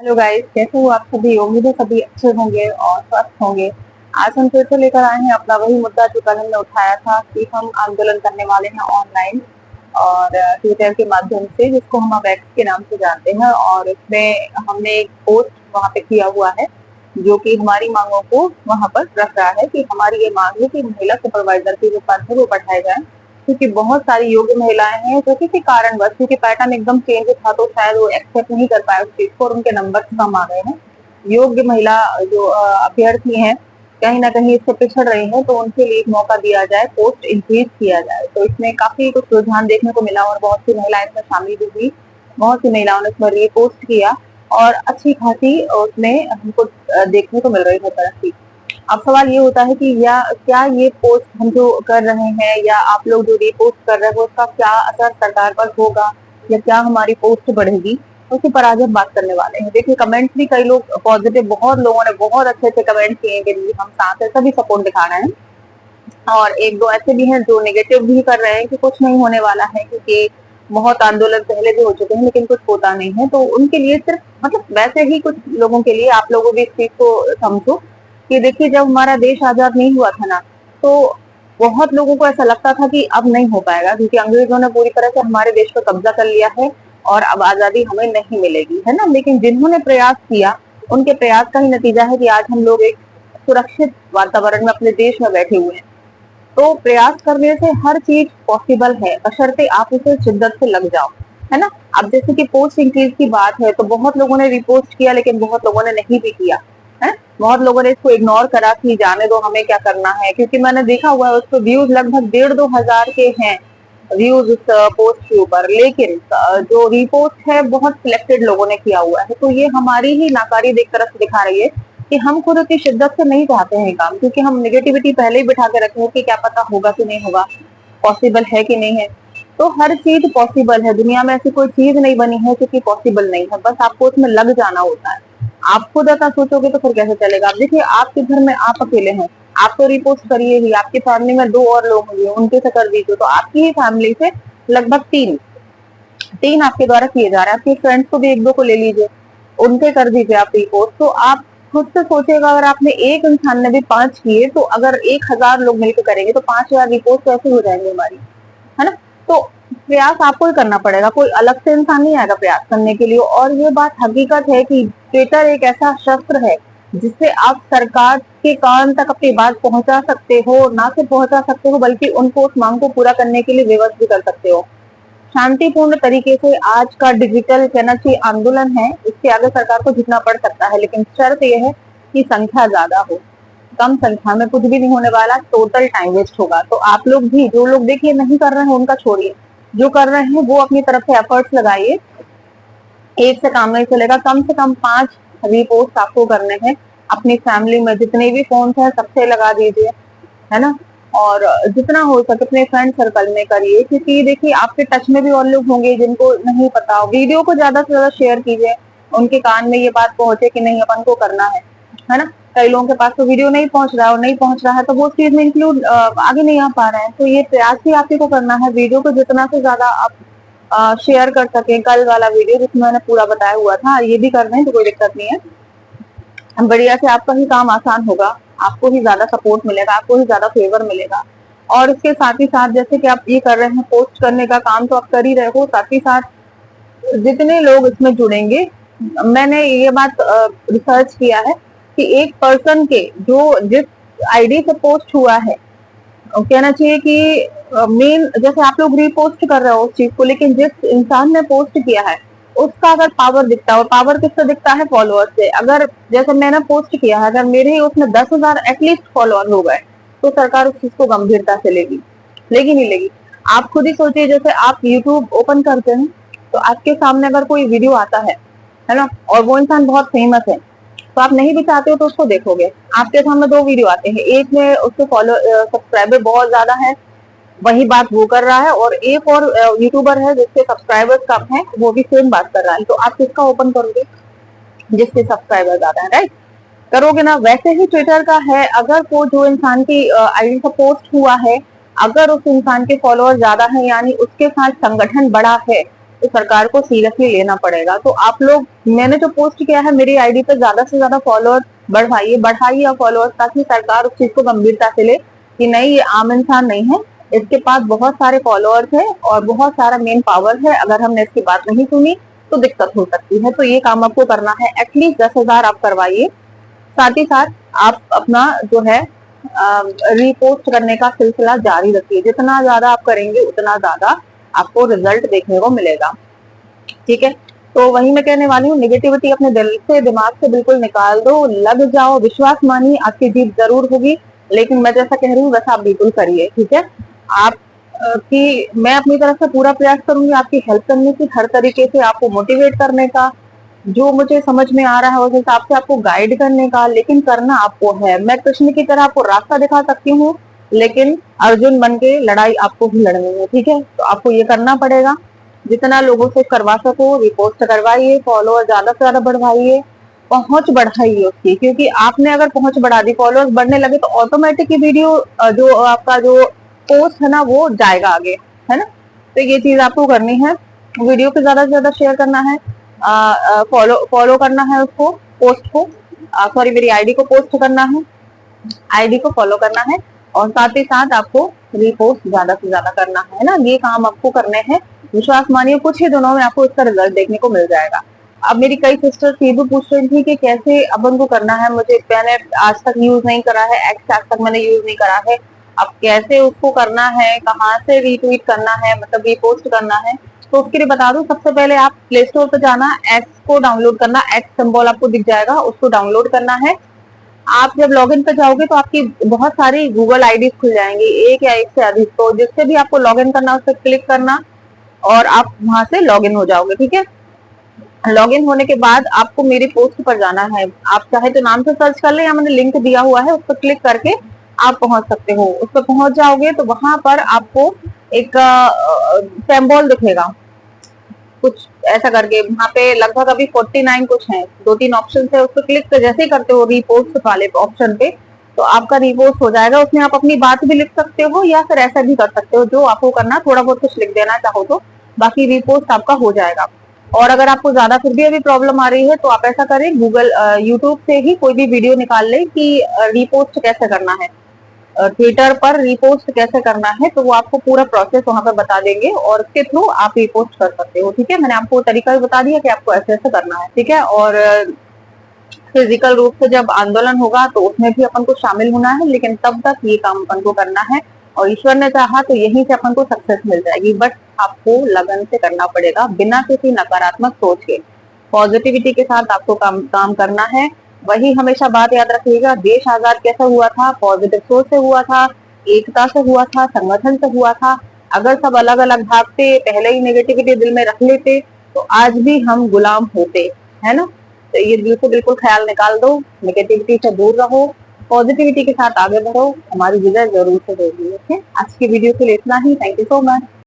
Hello guys, कैसे हो आप सभी। उम्मीद है सभी अच्छे होंगे और स्वस्थ होंगे। आज हम फिर से लेकर आए हैं अपना वही मुद्दा जो कल हमने उठाया था कि हम आंदोलन करने वाले हैं ऑनलाइन और ट्विटर के माध्यम से, जिसको हम अब एक्स के नाम से जानते हैं। और इसमें हमने एक पोस्ट वहां पे किया हुआ है जो कि हमारी मांगों को वहां पर रख रहा है कि हमारी ये मांग है कि महिला सुपरवाइजर के जो पद है वो बढ़ाए जाए, क्योंकि बहुत सारी योग्य महिलाएं हैं जो किसी कारणवश, क्योंकि पैटर्न एकदम चेंज था तो शायद वो एक्सेप्ट नहीं कर पाए उस चीज को और उनके नंबर कम आ गए हैं। योग्य महिला जो अभ्यर्थी हैं कहीं ना कहीं इससे पिछड़ रही हैं, तो उनके लिए एक मौका दिया जाए, पोस्ट इंक्रीज किया जाए। तो इसमें काफी कुछ रुझान देखने को मिला और बहुत सी महिलाएं इसमें शामिल भी हुई। बहुत सी महिलाओं ने इसमें रीपोस्ट किया और अच्छी खासी उसमें हमको देखने को मिल रही है तरक्की। अब सवाल ये होता है कि या क्या ये पोस्ट हम जो कर रहे हैं या आप लोग जो रीपोस्ट कर रहे हो उसका क्या असर सरकार पर होगा या क्या हमारी पोस्ट बढ़ेगी, उसी पर आज हम बात करने वाले हैं। देखिए, कमेंट्स भी कई लोग पॉजिटिव, बहुत लोगों ने बहुत अच्छे अच्छे कमेंट किए कि हम साथ है, सभी सपोर्ट दिखा रहे हैं। और एक दो ऐसे भी हैं जो नेगेटिव भी कर रहे हैं कि कुछ नहीं होने वाला है, क्योंकि बहुत आंदोलन पहले भी हो चुके हैं लेकिन कुछ होता नहीं है। तो उनके लिए सिर्फ, मतलब वैसे ही कुछ लोगों के लिए, आप लोगों भी इस चीज को समझो कि देखिए, जब हमारा देश आजाद नहीं हुआ था ना, तो बहुत लोगों को ऐसा लगता था कि अब नहीं हो पाएगा, क्योंकि अंग्रेजों ने पूरी तरह से हमारे देश पर कब्जा कर लिया है और अब आजादी हमें नहीं मिलेगी, है ना। लेकिन जिन्होंने प्रयास किया, उनके प्रयास का ही नतीजा है कि आज हम लोग एक सुरक्षित वातावरण में अपने देश में बैठे हुए हैं। तो प्रयास करने से हर चीज पॉसिबल है, बशर्ते आप उसे शिद्दत से लग जाओ, है ना। अब जैसे कि पोस्ट इंक्रीज की बात है तो बहुत लोगों ने रिपोस्ट किया लेकिन बहुत लोगों ने नहीं भी किया है। बहुत लोगों ने इसको इग्नोर करा कि जाने दो, हमें क्या करना है, क्योंकि मैंने देखा हुआ है उस पर व्यूज लगभग 1,500-2,000 के हैं व्यूज उस पोस्ट के ऊपर। लेकिन जो रिपोस्ट है बहुत सिलेक्टेड लोगों ने किया हुआ है। तो ये हमारी ही नाकारी देख तरफ दिखा रही है कि हम खुद उतनी शिद्दत से नहीं चाहते हैं काम, क्योंकि हम नेगेटिविटी पहले ही बिठा के रखे हैं कि क्या पता होगा कि नहीं होगा, पॉसिबल है कि नहीं है। तो हर चीज पॉसिबल है दुनिया में, ऐसी कोई चीज नहीं बनी है क्योंकि पॉसिबल नहीं है, बस आपको उसमें लग जाना होता है। आप खुद ऐसा सोचोगे तो फिर कैसे चलेगा। अब देखिए, आपके घर में आप अकेले हैं, आप तो रिपोस्ट करिए ही, आपकी फैमिली में दो और लोग होंगे, उनके से कर दीजिए, तो आपकी ही फैमिली से लगभग तीन तीन आपके द्वारा किए जा रहे हैं। आपके फ्रेंड्स को भी एक दो को ले लीजिए, उनके कर दीजिए आप रिपोस्ट। तो आप खुद से सोचेगा, अगर आपने एक इंसान ने भी 5 किए, तो अगर 1,000 लोग मिलकर करेंगे तो 5,000 रिपोस्ट कैसे हो जाएंगे हमारी, है ना। तो प्रयास आपको ही करना पड़ेगा, कोई अलग से इंसान नहीं आएगा प्रयास करने के लिए। और ये बात हकीकत है कि ट्विटर एक ऐसा शस्त्र है जिससे आप सरकार के कान तक अपनी बात पहुंचा सकते हो, ना सिर्फ पहुंचा सकते हो बल्कि उनको उस मांग को पूरा करने के लिए विवश भी कर सकते हो। शांतिपूर्ण तरीके से आज का डिजिटल कहना चाहिए आंदोलन है, इसके आगे सरकार को झुकना पड़ सकता है, लेकिन शर्त यह है कि संख्या ज्यादा हो। कम संख्या में कुछ भी नहीं होने वाला, टोटल टाइम वेस्ट होगा। तो आप लोग भी, जो लोग देखिए नहीं कर रहे हैं उनका छोड़िए, जो कर रहे हैं वो अपनी तरफ से एफर्ट्स लगाइए। एक से काम नहीं चलेगा, कम से कम 5 रिपोस्ट आपको करने हैं। अपनी फैमिली में जितने भी फोन है सबसे लगा दीजिए, है ना। और जितना हो सके अपने फ्रेंड सर्कल में करिए, क्योंकि देखिए आपके टच में भी और लोग होंगे जिनको नहीं पता। वीडियो को ज्यादा से ज्यादा शेयर कीजिए, उनके कान में ये बात पहुंचे कि नहीं अपन को करना है ना। कई लोगों के पास तो वीडियो नहीं पहुंच रहा है, और नहीं पहुंच रहा है तो वो उस चीज में इंक्लूड आगे नहीं आ पा रहे हैं। तो ये प्रयास भी आप ही को करना है, वीडियो को जितना से ज्यादा आप शेयर कर सके। कल वाला वीडियो जिसमें मैंने पूरा बताया हुआ था, ये भी कर रहे हैं तो कोई दिक्कत नहीं है। बढ़िया से आपका ही काम आसान होगा, आपको ही ज्यादा सपोर्ट मिलेगा, आपको ही ज्यादा फेवर मिलेगा। और इसके साथ ही साथ, जैसे कि आप ये कर रहे हैं पोस्ट करने का काम तो आप कर ही रहे हो, साथ ही साथ जितने लोग इसमें जुड़ेंगे, मैंने ये बात रिसर्च किया है कि एक पर्सन के जो जिस आईडी से पोस्ट हुआ है, कहना चाहिए कि मेन, जैसे आप लोग रीपोस्ट कर रहे हो उस चीज को, लेकिन जिस इंसान ने पोस्ट किया है उसका अगर पावर दिखता है, और पावर किससे दिखता है, फॉलोअर से। अगर जैसे मैंने पोस्ट किया है, अगर मेरे ही उसमें 10,000 एटलीस्ट फॉलोअर हो गए तो सरकार उस चीज को गंभीरता से लेगी, लेगी नहीं लेगी। आप खुद ही सोचिए, जैसे आप यूट्यूब ओपन करते हैं तो आपके सामने अगर कोई वीडियो आता है ना, और वो इंसान बहुत फेमस है, तो आप नहीं भी चाहते हो तो उसको देखोगे। आपके सामने 2 वीडियो आते हैं, एक में उसके सब्सक्राइबर बहुत ज्यादा है, वही बात वो कर रहा है, और एक और यूट्यूबर है जिसके सब्सक्राइबर्स कम है, वो भी सेम बात कर रहा है। तो आप किसका ओपन करोगे, जिसके सब्सक्राइबर ज्यादा है, राइट, करोगे ना। वैसे ही ट्विटर का है, अगर वो जो इंसान की आईडी का पोस्ट हुआ है, अगर उस इंसान के फॉलोअर ज्यादा है, यानी उसके साथ संगठन बड़ा है, तो सरकार को सीरियसली लेना पड़ेगा। तो आप लोग, मैंने जो पोस्ट किया है मेरी आईडी पे ज्यादा से ज्यादा फॉलोअर्स बढ़ाइए फॉलोअर्स, ताकि सरकार उस चीज को गंभीरता से ले कि नहीं, ये आम इंसान नहीं है, इसके पास बहुत सारे फॉलोअर्स है और बहुत सारा मेन पावर है, अगर हमने इसकी बात नहीं सुनी तो दिक्कत हो सकती है। तो ये काम आपको करना है, एटलीस्ट 10,000 आप करवाइए। साथ ही साथ आप अपना जो है रीपोस्ट करने का सिलसिला जारी रखिए। जितना ज्यादा आप करेंगे उतना ज्यादा आपको रिजल्ट देखने को मिलेगा। ठीक है, तो वही मैं कहने वाली हूँ, निगेटिविटी अपने दिल से दिमाग से बिल्कुल निकाल दो, लग जाओ, विश्वास मानिए, आपकी जीत जरूर होगी। लेकिन मैं जैसा कह रही हूँ वैसा आप बिल्कुल करिए। ठीक है, आप कि मैं अपनी तरफ से पूरा प्रयास करूंगी आपकी हेल्प करने की, हर तरीके से आपको मोटिवेट करने का, जो मुझे समझ में आ रहा है उस हिसाब से आपको गाइड करने का। लेकिन करना आपको है, मैं कृष्ण की तरह आपको रास्ता दिखा सकती हूँ, लेकिन अर्जुन बन के लड़ाई आपको ही लड़नी है। ठीक है, तो आपको ये करना पड़ेगा, जितना लोगों से करवा सको रिपोस्ट करवाइए, फॉलोअर ज्यादा से ज्यादा बढ़वाइए, पहुंच बढ़ाइए उसकी, क्योंकि आपने अगर पहुंच बढ़ा दी, फॉलोअर्स बढ़ने लगे तो ऑटोमेटिक वीडियो जो आपका जो पोस्ट है ना वो जाएगा आगे, है ना। तो ये चीज आपको करनी है, वीडियो को ज्यादा से ज्यादा शेयर करना है, फॉलो करना है उसको, पोस्ट को, सॉरी मेरी आईडी को पोस्ट करना है, आईडी को फॉलो करना है, और साथ ही साथ आपको रीपोस्ट ज्यादा से ज्यादा करना है ना। ये काम आपको करने हैं, विश्वास मानिए कुछ ही दिनों में आपको इसका रिजल्ट देखने को मिल जाएगा। अब मेरी कई सिस्टर्स ये भी पूछ रही थी कि कैसे अपन को करना है, मुझे मैंने आज तक यूज नहीं करा है, एक्स आज तक मैंने यूज नहीं करा है, अब कैसे उसको करना है, कहाँ से रीट्वीट करना है, मतलब रीपोस्ट करना है। तो उसके लिए बता दूं, सबसे पहले आप प्ले स्टोर पर जाना, एक्स को डाउनलोड करना, एक्स सिंबल आपको दिख जाएगा, उसको डाउनलोड करना है। आप जब लॉगिन पे जाओगे तो आपकी बहुत सारी गूगल आईडी खुल जाएंगी, एक या एक से अधिक, तो जिससे भी आपको लॉगिन करना उस पर क्लिक करना और आप वहां से लॉगिन हो जाओगे। ठीक है, लॉगिन होने के बाद आपको मेरी पोस्ट पर जाना है, आप चाहे तो नाम से सर्च कर ले या मैंने लिंक दिया हुआ है उस पर क्लिक करके आप पहुंच सकते हो। उस पर पहुंच जाओगे तो वहां पर आपको एक सिंबल दिखेगा कुछ ऐसा करके, वहां पे लगभग अभी 49 कुछ है, 2-3 ऑप्शन है, उस पर क्लिक जैसे ही करते हो रीपोस्ट वाले ऑप्शन पे, तो आपका रीपोस्ट हो जाएगा। उसमें आप अपनी बात भी लिख सकते हो या फिर ऐसा भी कर सकते हो, जो आपको करना, थोड़ा बहुत कुछ लिख देना चाहो तो, बाकी रीपोस्ट आपका हो जाएगा। और अगर आपको ज्यादा फिर भी अभी प्रॉब्लम आ रही है तो आप ऐसा करें, गूगल यूट्यूब से ही कोई भी वीडियो निकाल ले कि रीपोस्ट कैसे करना है, ट्विटर पर रीपोस्ट कैसे करना है, तो वो आपको पूरा प्रोसेस वहां पर बता देंगे और उसके थ्रू आप रीपोस्ट कर सकते हो। ठीक है, मैंने आपको तरीका भी बता दिया कि आपको ऐसे ऐसे करना है। ठीक है, और फिजिकल रूप से जब आंदोलन होगा तो उसमें भी अपन को शामिल होना है, लेकिन तब तक ये काम अपन को करना है, और ईश्वर ने चाहा तो यहीं से अपन को सक्सेस मिल जाएगी। बट आपको लगन से करना पड़ेगा, बिना किसी नकारात्मक सोच के, पॉजिटिविटी के साथ आपको काम करना है। वही हमेशा बात याद रखिएगा, देश आजाद कैसे हुआ था, पॉजिटिव सोच से हुआ था, एकता से हुआ था, संगठन से हुआ था। अगर सब अलग अलग भागते, पहले ही नेगेटिविटी दिल में रख लेते, तो आज भी हम गुलाम होते, है ना। तो ये दिल से बिल्कुल ख्याल निकाल दो, नेगेटिविटी से दूर रहो, पॉजिटिविटी के साथ आगे बढ़ो, हमारी विजय जरूर से होगी। ओके, आज की वीडियो के लिए इतना ही। Thank you so much.